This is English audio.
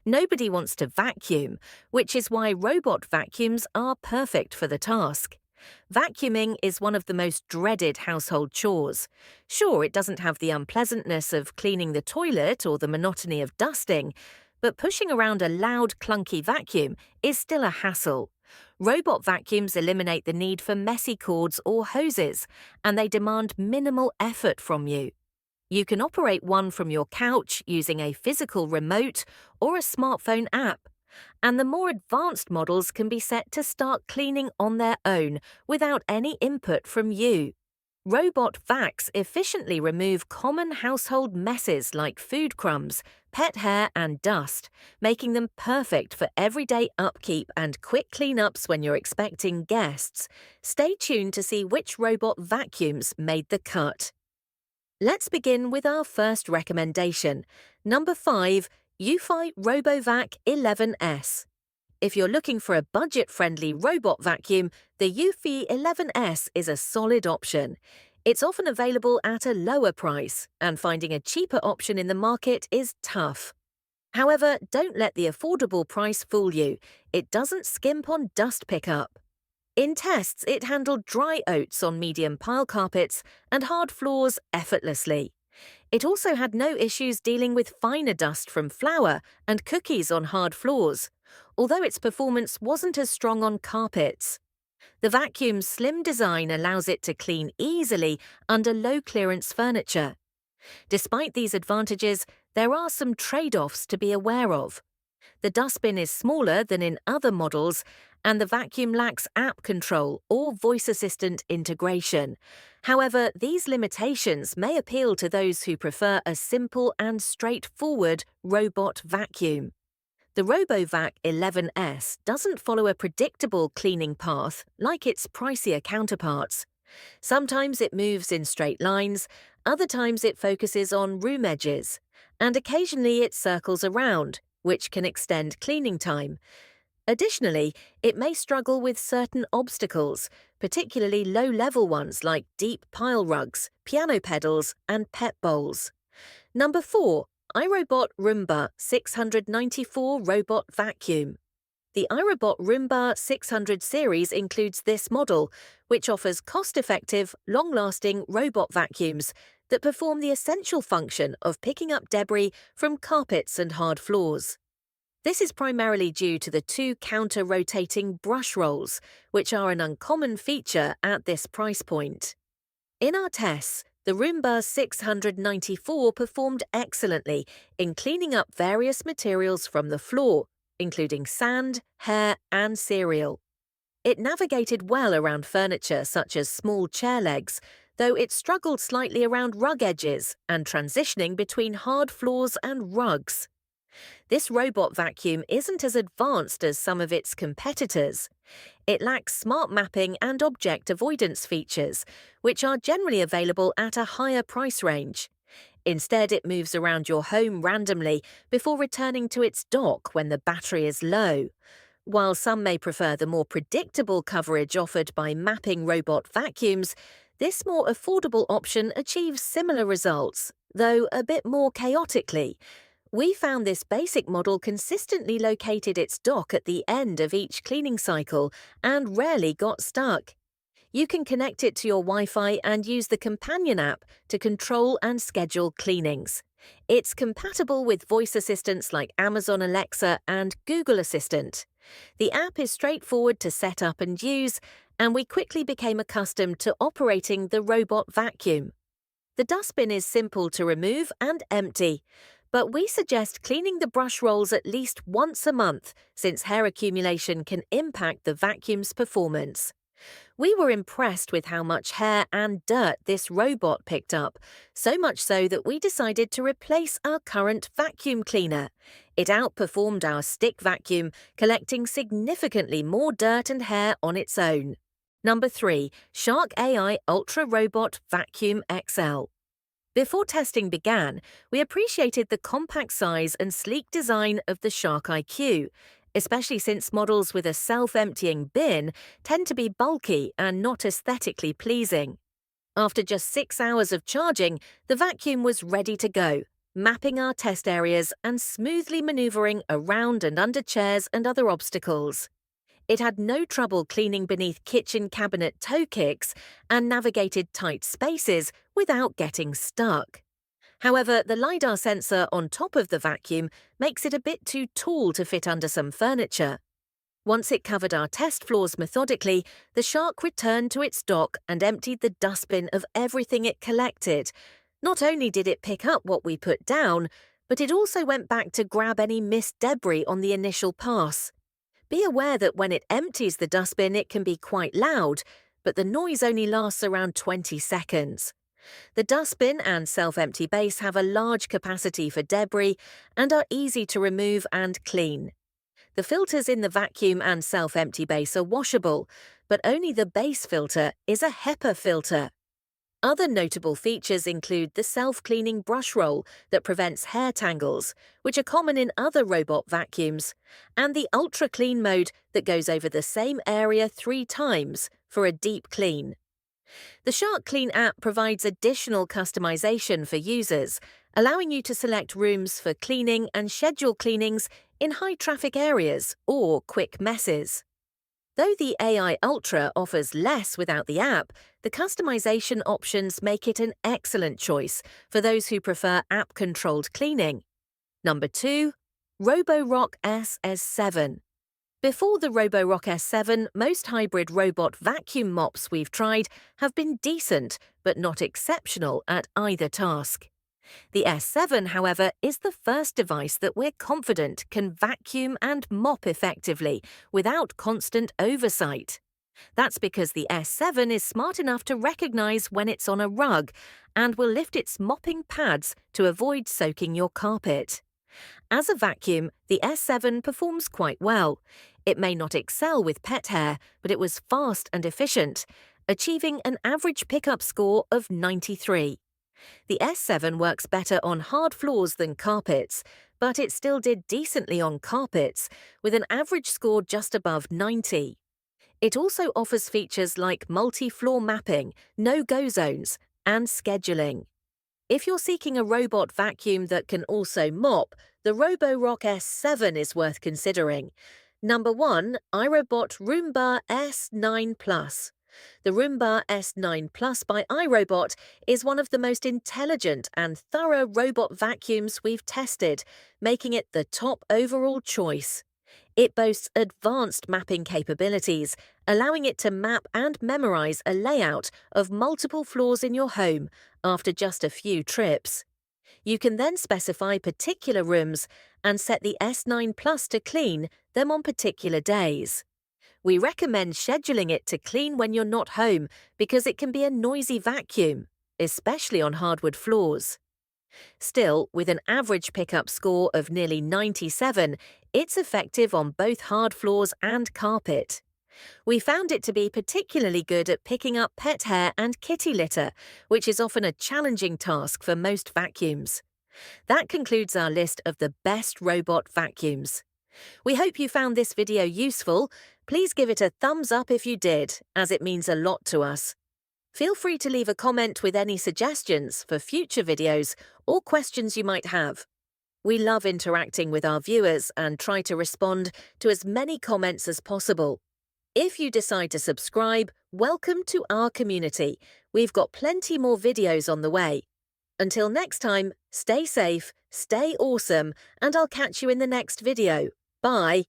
Nobody wants to vacuum, which is why robot vacuums are perfect for the task. Vacuuming is one of the most dreaded household chores. Sure, it doesn't have the unpleasantness of cleaning the toilet or the monotony of dusting, but pushing around a loud, clunky vacuum is still a hassle. Robot vacuums eliminate the need for messy cords or hoses, and they demand minimal effort from you. You can operate one from your couch using a physical remote or a smartphone app, and the more advanced models can be set to start cleaning on their own without any input from you. Robot vacs efficiently remove common household messes like food crumbs, pet hair and dust, making them perfect for everyday upkeep and quick cleanups when you're expecting guests. Stay tuned to see which robot vacuums made the cut. Let's begin with our first recommendation. Number 5, Eufy RoboVac 11S. If you're looking for a budget-friendly robot vacuum, the Eufy 11S is a solid option. It's often available at a lower price, and finding a cheaper option in the market is tough. However, don't let the affordable price fool you. It doesn't skimp on dust pickup. In tests, it handled dry oats on medium pile carpets and hard floors effortlessly. It also had no issues dealing with finer dust from flour and cookies on hard floors, although its performance wasn't as strong on carpets. The vacuum's slim design allows it to clean easily under low-clearance furniture. Despite these advantages, there are some trade-offs to be aware of. The dustbin is smaller than in other models, and the vacuum lacks app control or voice assistant integration. However, these limitations may appeal to those who prefer a simple and straightforward robot vacuum. The RoboVac 11S doesn't follow a predictable cleaning path like its pricier counterparts. Sometimes it moves in straight lines, other times it focuses on room edges, and occasionally it circles around, which can extend cleaning time. Additionally, it may struggle with certain obstacles, particularly low-level ones like deep pile rugs, piano pedals, and pet bowls. Number 4, iRobot Roomba 694 Robot Vacuum. The iRobot Roomba 600 series includes this model, which offers cost-effective, long-lasting robot vacuums that perform the essential function of picking up debris from carpets and hard floors. This is primarily due to the 2 counter-rotating brush rolls, which are an uncommon feature at this price point. In our tests, the Roomba 694 performed excellently in cleaning up various materials from the floor, including sand, hair, and cereal. It navigated well around furniture such as small chair legs, though it struggled slightly around rug edges and transitioning between hard floors and rugs. This robot vacuum isn't as advanced as some of its competitors. It lacks smart mapping and object avoidance features, which are generally available at a higher price range. Instead, it moves around your home randomly before returning to its dock when the battery is low. While some may prefer the more predictable coverage offered by mapping robot vacuums, this more affordable option achieves similar results, though a bit more chaotically. We found this basic model consistently located its dock at the end of each cleaning cycle and rarely got stuck. You can connect it to your Wi-Fi and use the companion app to control and schedule cleanings. It's compatible with voice assistants like Amazon Alexa and Google Assistant. The app is straightforward to set up and use, and we quickly became accustomed to operating the robot vacuum. The dustbin is simple to remove and empty, but we suggest cleaning the brush rolls at least once a month, since hair accumulation can impact the vacuum's performance. We were impressed with how much hair and dirt this robot picked up, so much so that we decided to replace our current vacuum cleaner. It outperformed our stick vacuum, collecting significantly more dirt and hair on its own. Number 3, Shark AI Ultra Robot Vacuum XL. Before testing began, we appreciated the compact size and sleek design of the Shark IQ, especially since models with a self-emptying bin tend to be bulky and not aesthetically pleasing. After just 6 hours of charging, the vacuum was ready to go, mapping our test areas and smoothly maneuvering around and under chairs and other obstacles. It had no trouble cleaning beneath kitchen cabinet toe kicks and navigated tight spaces without getting stuck. However, the LiDAR sensor on top of the vacuum makes it a bit too tall to fit under some furniture. Once it covered our test floors methodically, the shark returned to its dock and emptied the dustbin of everything it collected. Not only did it pick up what we put down, but it also went back to grab any missed debris on the initial pass. Be aware that when it empties the dustbin, it can be quite loud, but the noise only lasts around 20 seconds. The dustbin and self-empty base have a large capacity for debris and are easy to remove and clean. The filters in the vacuum and self-empty base are washable, but only the base filter is a HEPA filter. Other notable features include the self-cleaning brush roll that prevents hair tangles, which are common in other robot vacuums, and the ultra-clean mode that goes over the same area 3 times for a deep clean. The Shark Clean app provides additional customization for users, allowing you to select rooms for cleaning and schedule cleanings in high-traffic areas or quick messes. Though the AI Ultra offers less without the app, the customization options make it an excellent choice for those who prefer app-controlled cleaning. Number 2. Roborock S7. Before the Roborock S7, most hybrid robot vacuum mops we've tried have been decent, but not exceptional at either task. The S7, however, is the first device that we're confident can vacuum and mop effectively without constant oversight. That's because the S7 is smart enough to recognize when it's on a rug and will lift its mopping pads to avoid soaking your carpet. As a vacuum, the S7 performs quite well. It may not excel with pet hair, but it was fast and efficient, achieving an average pickup score of 93. The S7 works better on hard floors than carpets, but it still did decently on carpets, with an average score just above 90. It also offers features like multi-floor mapping, no-go zones, and scheduling. If you're seeking a robot vacuum that can also mop, the Roborock S7 is worth considering. Number 1. iRobot Roomba S9 Plus. The Roomba S9 Plus by iRobot is one of the most intelligent and thorough robot vacuums we've tested, making it the top overall choice. It boasts advanced mapping capabilities, allowing it to map and memorize a layout of multiple floors in your home after just a few trips. You can then specify particular rooms and set the S9 Plus to clean them on particular days. We recommend scheduling it to clean when you're not home because it can be a noisy vacuum, especially on hardwood floors. Still, with an average pickup score of nearly 97, it's effective on both hard floors and carpet. We found it to be particularly good at picking up pet hair and kitty litter, which is often a challenging task for most vacuums. That concludes our list of the best robot vacuums. We hope you found this video useful. Please give it a thumbs up if you did, as it means a lot to us. Feel free to leave a comment with any suggestions for future videos or questions you might have. We love interacting with our viewers and try to respond to as many comments as possible. If you decide to subscribe, welcome to our community. We've got plenty more videos on the way. Until next time, stay safe, stay awesome, and I'll catch you in the next video. Bye.